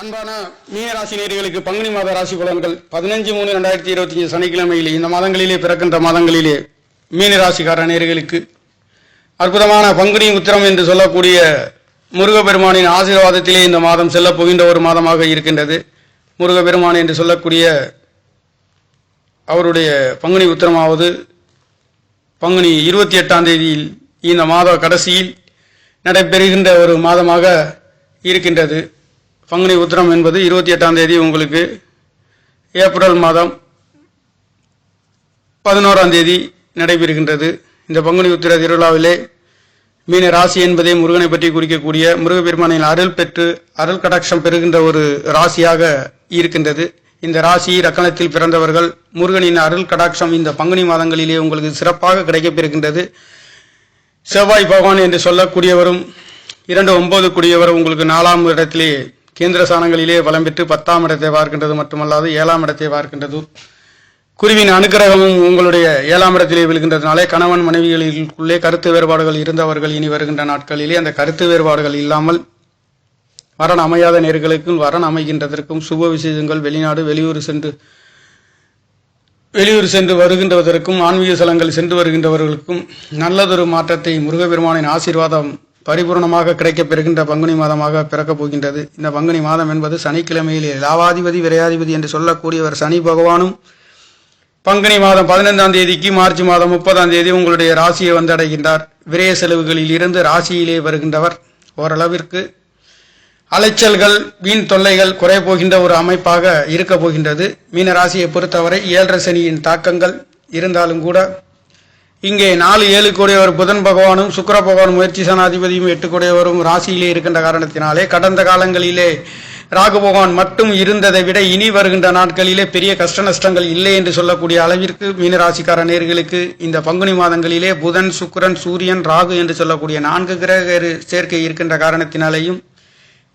அன்பான மீனராசி நேயர்களுக்கு பங்குனி மாத ராசி பலன்கள் 15/3/2025 சனிக்கிழமையிலே இந்த மாதங்களிலே பிறக்கின்ற மாதங்களிலே மீனராசிக்கார நேயர்களுக்கு அற்புதமான பங்குனி உத்திரம் என்று சொல்லக்கூடிய முருகப்பெருமானின் ஆசீர்வாதத்திலே இந்த மாதம் செல்லப் போகின்ற ஒரு மாதமாக இருக்கின்றது. முருகப்பெருமான் என்று சொல்லக்கூடிய அவருடைய பங்குனி உத்திரமாவது பங்குனி 28ஆம் தேதியில் இந்த மாத கடைசியில் நடைபெறுகின்ற ஒரு மாதமாக இருக்கின்றது. பங்குனி உத்திரம் என்பது 28ஆம் தேதி உங்களுக்கு ஏப்ரல் மாதம் 11ஆம் தேதி நடைபெறுகின்றது. இந்த பங்குனி உத்திர திருவிழாவிலே மீன ராசி என்பதே முருகனை பற்றி குறிக்கக்கூடிய முருகப்பெருமானின் அருள் பெற்று அருள் கடாட்சம் பெறுகின்ற ஒரு ராசியாக இருக்கின்றது. இந்த ராசி ரக்கணத்தில் பிறந்தவர்கள் முருகனின் அருள் கடாட்சம் இந்த பங்குனி மாதங்களிலே உங்களுக்கு சிறப்பாக கிடைக்கப்பெறுகின்றது. செவ்வாய் பகவான் என்று சொல்லக்கூடியவரும் 2-9 கூடியவர் உங்களுக்கு 4ஆம் இடத்திலே கேந்திர ஸ்தானங்களிலே வலம் பெற்று 10ஆம் இடத்தை பார்க்கின்றது மட்டுமல்லாது 7ஆம் இடத்தை பார்க்கின்றது. குருவின் அனுக்கிரகமும் உங்களுடைய 7ஆம் இடத்திலே விழுகின்றதுனாலே கணவன் மனைவிகளுக்குள்ளே கருத்து வேறுபாடுகள் இருந்தவர்கள் இனி வருகின்ற நாட்களிலே அந்த கருத்து வேறுபாடுகள் இல்லாமல் வரன் அமையாத நேர்களுக்கும் வரன் அமைகின்றதற்கும் சுப விசேஷங்கள் வெளிநாடு வெளியூர் சென்று வருகின்றதற்கும் ஆன்மீக ஸ்தலங்கள் சென்று வருகின்றவர்களுக்கும் நல்லதொரு மாற்றத்தை முருகப்பெருமானின் ஆசீர்வாதம் பரிபூர்ணமாக கிடைக்கப் பெறுகின்ற பங்குனி மாதமாக பிறக்கப் போகின்றது. இந்த பங்குனி மாதம் என்பது சனிக்கிழமையிலே லாவாதிபதி விரையாதிபதி என்று சொல்லக்கூடியவர் சனி பகவானும் பங்குனி மாதம் 15ஆம் தேதிக்கு மார்ச் மாதம் 30ஆம் தேதி உங்களுடைய ராசியை வந்தடைகின்றார். விரய செலவுகளில் இருந்து ராசியிலே வருகின்றவர் ஓரளவிற்கு அலைச்சல்கள் வீண் தொல்லைகள் குறைய போகின்ற ஒரு அமைப்பாக இருக்க போகின்றது. மீன ராசியை பொறுத்தவரை 7.5 சனியின் தாக்கங்கள் இருந்தாலும் கூட இங்கே 4-7 கூடியவர் புதன் பகவானும் சுக்கிர பகவான் முயற்சி சனாதிபதியும் 8 கூடியவரும் ராசியிலே இருக்கின்ற காரணத்தினாலே கடந்த காலங்களிலே ராகு பகவான் மட்டும் இருந்ததை விட இனி வருகின்ற நாட்களிலே பெரிய கஷ்ட நஷ்டங்கள் இல்லை என்று சொல்லக்கூடிய அளவிற்கு மீனராசிக்கார நேயர்களுக்கு இந்த பங்குனி மாதங்களிலே புதன் சுக்கிரன் சூரியன் ராகு என்று சொல்லக்கூடிய 4 கிரக சேர்க்கை இருக்கின்ற காரணத்தினாலேயும்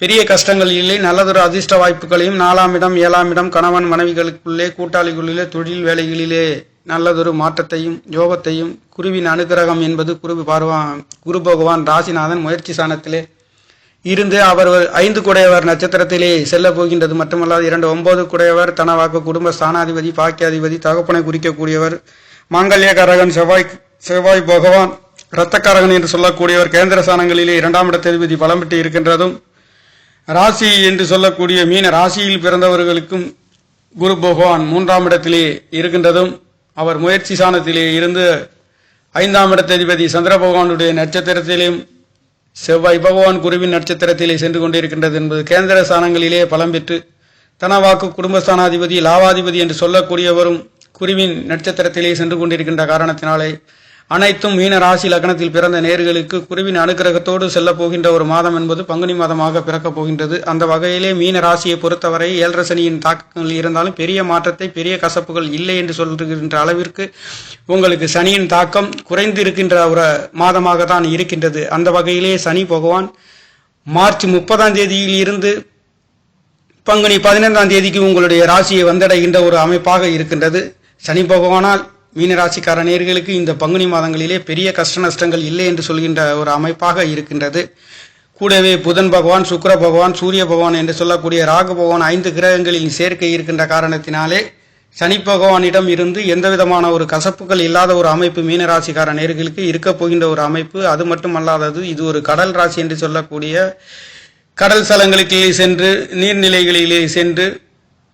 பெரிய கஷ்டங்கள் இல்லை. நல்லதொரு அதிர்ஷ்ட வாய்ப்புகளையும் 4ஆம் இடம் 7ஆம் இடம் கணவன் மனைவிகளுக்குள்ளே கூட்டாளிகளிலே தொழில் வேலைகளிலே நல்லதொரு மாற்றத்தையும் யோகத்தையும் குருவின் அனுகிரகம் என்பது குரு பகவான் ராசிநாதன் முயற்சி ஸ்தானத்திலே இருந்து அவர் 5 குடையவர் நட்சத்திரத்திலே செல்ல போகின்றது மட்டுமல்லாது 2-9 குடையவர் தனவாக்கு குடும்ப ஸ்தானாதிபதி பாக்கியாதிபதி தகப்பனை குறிக்கக்கூடியவர் மாங்கல்யக்காரகன் செவ்வாய் பகவான் இரத்தக்காரகன் என்று சொல்லக்கூடியவர் கேந்திர ஸ்தானங்களிலே 2ஆம் இடத்ததிபதி பலம் பெற்று இருக்கின்றதும் ராசி என்று சொல்லக்கூடிய மீன ராசியில் பிறந்தவர்களுக்கும் குரு பகவான் 3ஆம் இடத்திலே இருக்கின்றதும் அவர் முயற்சி ஸ்தானத்திலே இருந்து 5ஆம் இடத்ததிபதி சந்திர பகவானுடைய நட்சத்திரத்திலேயும் செவ்வாய் பகவான் குருவின் நட்சத்திரத்திலே சென்று கொண்டிருக்கின்றது என்பது கேந்திர ஸ்தானங்களிலே பலம் பெற்று தனவாக்கு குடும்பஸ்தானாதிபதி லாவாதிபதி என்று சொல்லக்கூடியவரும் குருவின் நட்சத்திரத்திலே சென்று கொண்டிருக்கின்ற காரணத்தினாலே அனைத்தும் மீன ராசி லக்னத்தில் பிறந்த நேர்களுக்கு குருவின் அனுகிரகத்தோடு செல்ல போகின்ற ஒரு மாதம் என்பது பங்குனி மாதமாக பிறக்கப் போகின்றது. அந்த வகையிலே மீன ராசியை பொறுத்தவரை 7.5 சனியின் தாக்கங்கள் இருந்தாலும் பெரிய மாற்றத்தை பெரிய கசப்புகள் இல்லை என்று சொல்கின்ற அளவிற்கு உங்களுக்கு சனியின் தாக்கம் குறைந்து இருக்கின்ற ஒரு மாதமாக தான் இருக்கின்றது. அந்த வகையிலே சனி பகவான் மார்ச் 30ஆம் தேதியில் இருந்து பங்குனி 15ஆம் தேதிக்கு உங்களுடைய ராசியை வந்தடைகின்ற ஒரு அமைப்பாக இருக்கின்றது. சனி பகவானால் மீனராசிக்கார நேயர்களுக்கு இந்த பங்குனி மாதங்களிலே பெரிய கஷ்ட நஷ்டங்கள் இல்லை என்று சொல்கின்ற ஒரு அமைப்பாக இருக்கின்றது. கூடவே புதன் பகவான் சுக்கிர பகவான் சூரிய பகவான் என்று சொல்லக்கூடிய ராகு பகவான் 5 கிரகங்களில் சேர்க்கை இருக்கின்ற காரணத்தினாலே சனி பகவானிடம் இருந்து எந்த விதமான ஒரு கசப்புகள் இல்லாத ஒரு அமைப்பு மீனராசிக்கார நேயர்களுக்கு இருக்க போகின்ற ஒரு அமைப்பு. அது மட்டுமல்லாதது இது ஒரு கடல் ராசி என்று சொல்லக்கூடிய கடல் ஸ்தலங்களுக்கு சென்று நீர்நிலைகளிலே சென்று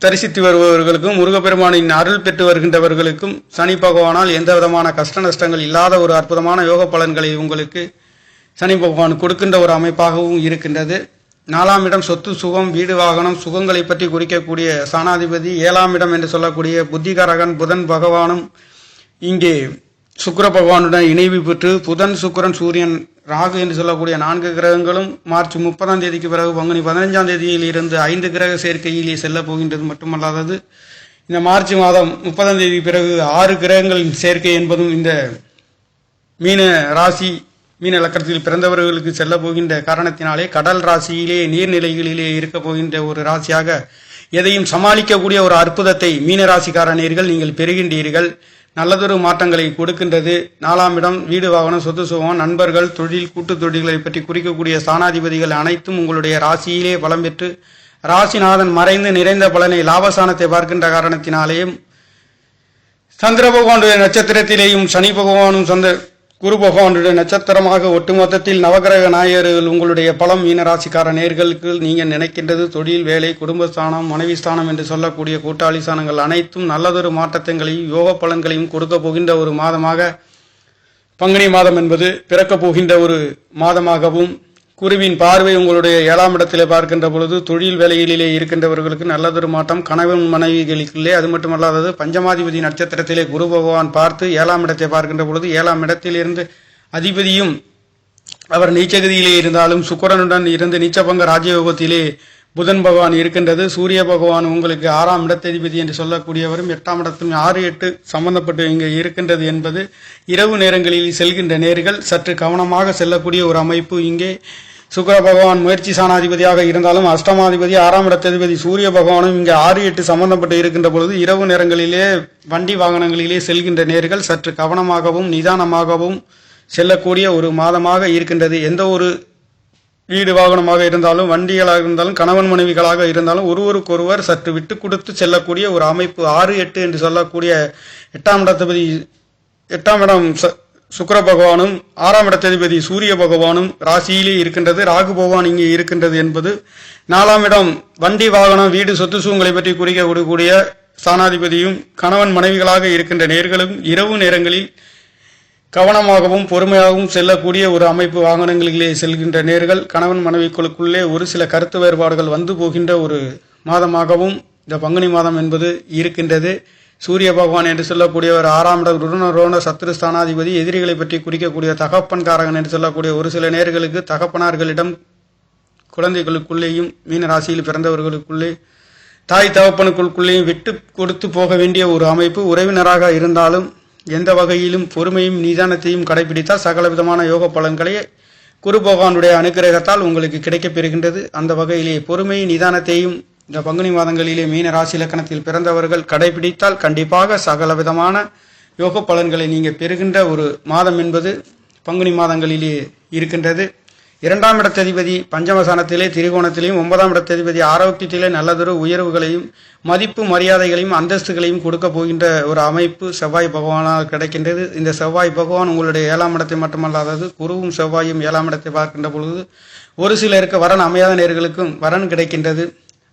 தரிசித்து வருபவர்களுக்கும் முருகப்பெருமானின் அருள் பெற்று வருகின்றவர்களுக்கும் சனி பகவானால் எந்த விதமான கஷ்ட நஷ்டங்கள் இல்லாத ஒரு அற்புதமான யோக பலன்களை உங்களுக்கு சனி பகவான் கொடுக்கின்ற ஒரு அமைப்பாகவும் இருக்கின்றது. 4ஆம் இடம் சொத்து சுகம் வீடு வாகனம் சுகங்களை பற்றி குறிக்கக்கூடிய ஸ்தானாதிபதி 7ஆம் இடம் என்று சொல்லக்கூடிய புத்திகாரகன் புதன் பகவானும் இங்கே சுக்கிர பகவானுடன் இணைவு பெற்று புதன் சுக்கிரன் சூரியன் ராகு என்று சொல்லக்கூடிய 4 கிரகங்களும் மார்ச் 30ஆம் தேதிக்கு பிறகு பங்குனி 15ஆம் தேதியில் இருந்து 5 கிரக சேர்க்கையிலே செல்ல போகின்றது மட்டுமல்லாதது இந்த மார்ச் மாதம் 30ஆம் தேதி பிறகு 6 கிரகங்களின் சேர்க்கை என்பதும் இந்த மீன ராசி மீன லக்கணத்தில் பிறந்தவர்களுக்கு செல்ல போகின்ற காரணத்தினாலே கடல் ராசியிலே நீர்நிலைகளிலே இருக்க போகின்ற ஒரு ராசியாக எதையும் சமாளிக்கக்கூடிய ஒரு அற்புதத்தை மீனராசிக்கார நேயர்கள் நீங்கள் பெறுகின்றீர்கள். நல்லதொரு மாற்றங்களை கொடுக்கின்றது. 4ஆம் இடம் வீடு வாகனம் சொத்து சுகம் நண்பர்கள் தொழில் கூட்டு தொழில்களை பற்றி குறிக்கக்கூடிய ஸ்தானாதிபதிகள் அனைத்தும் உங்களுடைய ராசியிலே பலம் பெற்று ராசிநாதன் மறைந்து நிறைந்த பலனை லாபஸ்தானத்தை பார்க்கின்ற காரணத்தினாலேயும் சந்திர பகவானுடைய நட்சத்திரத்திலேயும் சனி பகவானும் குரு பகவானுடைய நட்சத்திரமாக ஒட்டுமொத்தத்தில் நவகிரக நாயகர்கள் உங்களுடைய பலம் மீனராசிக்கார நேர்களுக்கு நீங்கள் நினைக்கின்றது தொழில், வேலை, குடும்பஸ்தானம், மனைவி ஸ்தானம் என்று சொல்லக்கூடிய கூட்டாளி ஸ்தானங்கள் அனைத்தும் நல்லதொரு மாற்றங்களையும் யோக பலன்களையும் கொடுக்க போகின்ற ஒரு மாதமாக பங்குனி மாதம் என்பது பிறக்கப் போகின்ற ஒரு மாதமாகவும், குருவின் பார்வை உங்களுடைய 7ஆம் இடத்திலே பார்க்கின்ற பொழுது தொழில் வேலைகளிலே இருக்கின்றவர்களுக்கு நல்லதொரு மாற்றம், கணவன் மனைவிகளுக்குள்ளே, அது மட்டுமல்லாதது பஞ்சமாதிபதி நட்சத்திரத்திலே குரு பகவான் பார்த்து 7ஆம் இடத்தை பார்க்கின்ற பொழுது 7ஆம் இடத்திலிருந்து அதிபதியும் அவர் நீச்சகதியிலே இருந்தாலும் சுக்கிரனுடன் இருந்து நீச்சபங்க ராஜயோகத்திலே புதன் பகவான் இருக்கின்றது. சூரிய பகவான் உங்களுக்கு 6ஆம் இடத்ததிபதி என்று சொல்லக்கூடியவரும் 8ஆம் இடத்திலும் 6, 8 சம்பந்தப்பட்டு இங்கே இருக்கின்றது என்பது இரவு நேரங்களில் செல்கின்ற நேர்கள் சற்று கவனமாக செல்லக்கூடிய ஒரு அமைப்பு. இங்கே சுக்கிர பகவான் முயற்சி சாணாதிபதியாக இருந்தாலும் அஷ்டமாதிபதி 6ஆம் இடத்ததிபதி சூரிய பகவானும் இங்கே 6, 8 சம்பந்தப்பட்டு இருக்கின்ற பொழுது இரவு நேரங்களிலே வண்டி வாகனங்களிலே செல்கின்ற நேர்கள் சற்று கவனமாகவும் நிதானமாகவும் செல்லக்கூடிய ஒரு மாதமாக இருக்கின்றது. எந்த ஒரு வீடு வாகனமாக இருந்தாலும், வண்டிகளாக இருந்தாலும், கணவன் மனைவிகளாக இருந்தாலும் ஒருவருக்கொருவர் சற்று விட்டு கொடுத்து செல்லக்கூடிய ஒரு அமைப்பு. 6, 8 என்று சொல்லக்கூடிய 8ஆம் இடத்ததிபதி 8ஆம் இடம் சுக்கிர பகவானும் 6ஆம் இடத்ததிபதி சூரிய பகவானும் ராசியிலே இருக்கின்றது. ராகு பகவான் இங்கே இருக்கின்றது என்பது 4ஆம் இடம் வண்டி வாகனம் வீடு சொத்து சூங்களை பற்றி குறிக்கக்கூடிய ஸ்தானாதிபதியும் கணவன் மனைவிகளாக இருக்கின்ற நேர்களும் இரவு நேரங்களில் கவனமாகவும் பொறுமையாகவும் செல்லக்கூடிய ஒரு அமைப்பு. வாகனங்களிலே செல்கின்ற நேர்கள் கணவன் மனைவிக்குள்ளுக்குள்ளே ஒரு சில கருத்து வேறுபாடுகள் வந்து போகின்ற ஒரு மாதமாகவும் இந்த பங்குனி மாதம் என்பது இருக்கின்றது. சூரிய பகவான் என்று சொல்லக்கூடியவர் 6ஆம் இடம் ரோண சத்ருஸ்தானாதிபதி, எதிரிகளை பற்றி குறிக்கக்கூடிய தகப்பன்காரகன் என்று சொல்லக்கூடிய ஒரு சில நேர்களுக்கு தகப்பனார்களிடம் குழந்தைகளுக்குள்ளேயும் மீன ராசியில் பிறந்தவர்களுக்குள்ளே தாய் தகப்பனுக்குள்ளேயும் விட்டு கொடுத்து போக வேண்டிய ஒரு அமைப்பு. உறவினராக இருந்தாலும் எந்த வகையிலும் பொறுமையும் நிதானத்தையும் கடைபிடித்தால் சகல விதமான யோக பலன்களை குரு பகவானுடைய அனுக்கிரகத்தால் உங்களுக்கு கிடைக்கப் பெறுகின்றது. அந்த வகையிலே பொறுமை நிதானத்தையும் இந்த பங்குனி மாதங்களிலே மீன ராசி இலக்கணத்தில் பிறந்தவர்கள் கடைபிடித்தால் கண்டிப்பாக சகல விதமான யோக பலன்களை நீங்கள் பெறுகின்ற ஒரு மாதம் என்பது பங்குனி மாதங்களிலே இருக்கின்றது. 2ஆம் இடத்ததிபதி பஞ்சமசானத்திலே திரிகோணத்திலேயும் 9ஆம் இடத்ததிபதி ஆரோக்கியத்திலே நல்லதொரு உயர்வுகளையும் மதிப்பு மரியாதைகளையும் அந்தஸ்துகளையும் கொடுக்க போகின்ற ஒரு அமைப்பு செவ்வாய் பகவானால் கிடைக்கின்றது. இந்த செவ்வாய் பகவான் உங்களுடைய 7ஆம் இடத்தை மட்டுமல்லாதது குருவும் செவ்வாயும் 7ஆம் இடத்தை பார்க்கின்ற பொழுது ஒரு சிலருக்கு வரன் அமையாத நேர்களுக்கும் வரன் கிடைக்கின்றது.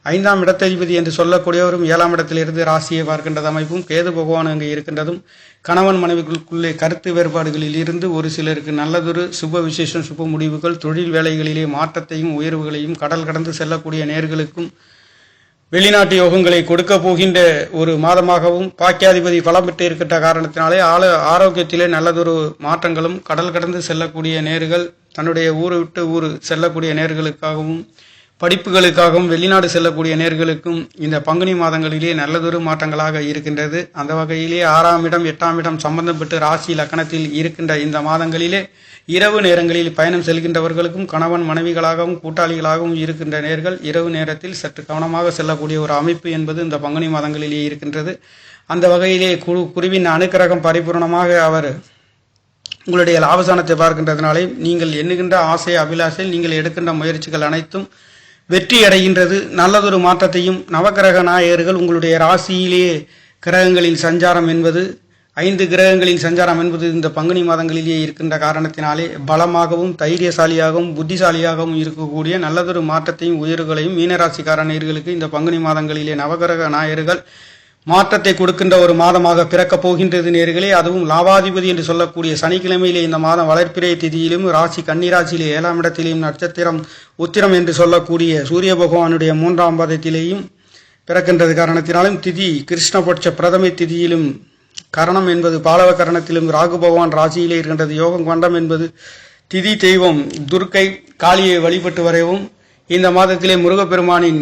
5ஆம் இடத்ததிபதி என்று சொல்லக்கூடியவரும் 7ஆம் இடத்திலிருந்து ராசியை பார்க்கின்றது அமைப்பும், கேது பகவான் அங்கே இருக்கின்றதும் கணவன் மனைவிகளுக்குள்ளே கருத்து வேறுபாடுகளில் இருந்து ஒரு சிலருக்கு நல்லதொரு சுப விசேஷம் சுப முடிவுகள், தொழில் வேலைகளிலே மாற்றத்தையும் உயர்வுகளையும் கடல் கடந்து செல்லக்கூடிய நேர்களுக்கும் வெளிநாட்டு யோகங்களை கொடுக்க போகின்ற ஒரு மாதமாகவும், பாக்கியாதிபதி பலம் பெற்று இருக்கின்ற காரணத்தினாலே ஆரோக்கியத்திலே நல்லதொரு மாற்றங்களும், கடல் கடந்து செல்லக்கூடிய நேர்கள் தன்னுடைய ஊரை விட்டு ஊர் செல்லக்கூடிய நேர்களுக்காகவும் படிப்புகளுக்காகவும் வெளிநாடு செல்லக்கூடிய நேர்களுக்கும் இந்த பங்குனி மாதங்களிலே நல்லதொரு மாற்றங்களாக இருக்கின்றது. அந்த வகையிலே 6ஆம் இடம் 8ஆம் இடம் சம்பந்தப்பட்டு ராசி லக்கணத்தில் இருக்கின்ற இந்த மாதங்களிலே இரவு நேரங்களில் பயணம் செல்கின்றவர்களுக்கும் கணவன் மனைவிகளாகவும் கூட்டாளிகளாகவும் இருக்கின்ற நேர்கள் இரவு நேரத்தில் சற்று கவனமாக செல்லக்கூடிய ஒரு அமைப்பு என்பது இந்த பங்குனி மாதங்களிலே இருக்கின்றது. அந்த வகையிலே குருவின் அனுக்கிரகம் பரிபூர்ணமாக அவர் உங்களுடைய லாபஸ்தானத்தை பார்க்கின்றதுனாலே நீங்கள் எண்ணுகின்ற ஆசை அபிலாஷையில் நீங்கள் எடுக்கின்ற முயற்சிகள் அனைத்தும் வெற்றி அடைகின்றது. நல்லதொரு மாற்றத்தையும் நவகிரக நாயகர்கள் உங்களுடைய ராசியிலே கிரகங்களின் சஞ்சாரம் என்பது 5 கிரகங்களின் சஞ்சாரம் என்பது இந்த பங்குனி மாதங்களிலேயே இருக்கின்ற காரணத்தினாலே பலமாகவும் தைரியசாலியாகவும் புத்திசாலியாகவும் இருக்கக்கூடிய நல்லதொரு மாற்றத்தையும் உயர்வுகளையும் மீனராசிக்கார நேயர்களுக்கு இந்த பங்குனி மாதங்களிலே நவகிரக நாயகர்கள் மாற்றத்தை கொடுக்கின்ற ஒரு மாதமாக பிறக்கப் போகின்றது நேர்களே. அதுவும் லாபாதிபதி என்று சொல்லக்கூடிய சனிக்கிழமையிலே இந்த மாதம் வளர்ப்பிறை திதியிலும் ராசி கன்னிராசியிலே 7ஆம் இடத்திலேயும் நட்சத்திரம் உத்திரம் என்று சொல்லக்கூடிய சூரிய பகவானுடைய 3ஆம் பாதத்திலேயும் பிறக்கின்றது காரணத்தினாலும் திதி கிருஷ்ணபட்ச பிரதமை திதியிலும் கரணம் என்பது பாலவ கரணத்திலும் ராகு பகவான் ராசியிலே இருக்கின்றது. யோகம் கண்டம் என்பது திதி தெய்வம் துர்க்கை காளியை வழிபட்டு வரையவும் இந்த மாதத்திலே முருகப்பெருமானின்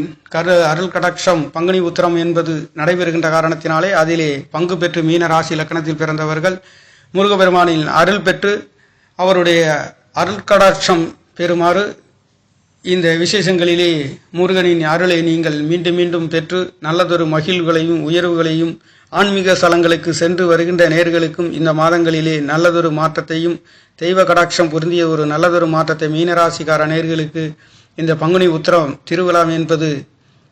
அருள் கடாட்சம் பங்குனி உத்திரம் என்பது நடைபெறுகின்ற காரணத்தினாலே அதிலே பங்கு பெற்று மீன ராசி லக்கணத்தில் பிறந்தவர்கள் முருகப்பெருமானின் அருள் பெற்று அவருடைய அருள் கடாட்சம் பெறுமாறு இந்த விசேஷங்களிலே முருகனின் அருளை நீங்கள் மீண்டும் மீண்டும் பெற்று நல்லதொரு மகிழ்வுகளையும் உயர்வுகளையும் ஆன்மீக ஸ்தலங்களுக்கு சென்று வருகின்ற நேர்களுக்கும் இந்த மாதங்களிலே நல்லதொரு மாற்றத்தையும் தெய்வ கடாட்சம் பொருந்திய ஒரு நல்லதொரு மாற்றத்தை மீனராசிக்கார நேர்களுக்கு இந்த பங்குனி உத்திரம் திருவிழா என்பது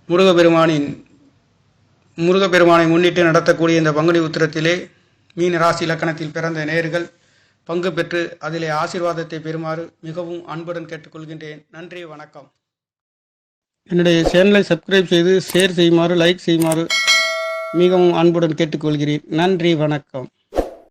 முருகப்பெருமானை முன்னிட்டு நடத்தக்கூடிய இந்த பங்குனி உத்திரத்திலே மீன ராசி இலக்கணத்தில் பிறந்த நேயர்கள் பங்கு பெற்று அதிலே ஆசீர்வாதத்தை பெறுமாறு மிகவும் அன்புடன் கேட்டுக்கொள்கின்றேன். நன்றி, வணக்கம். என்னுடைய சேனலை சப்ஸ்கிரைப் செய்து ஷேர் செய்யுமாறு, லைக் செய்யுமாறு மிகவும் அன்புடன் கேட்டுக்கொள்கிறேன். நன்றி, வணக்கம்.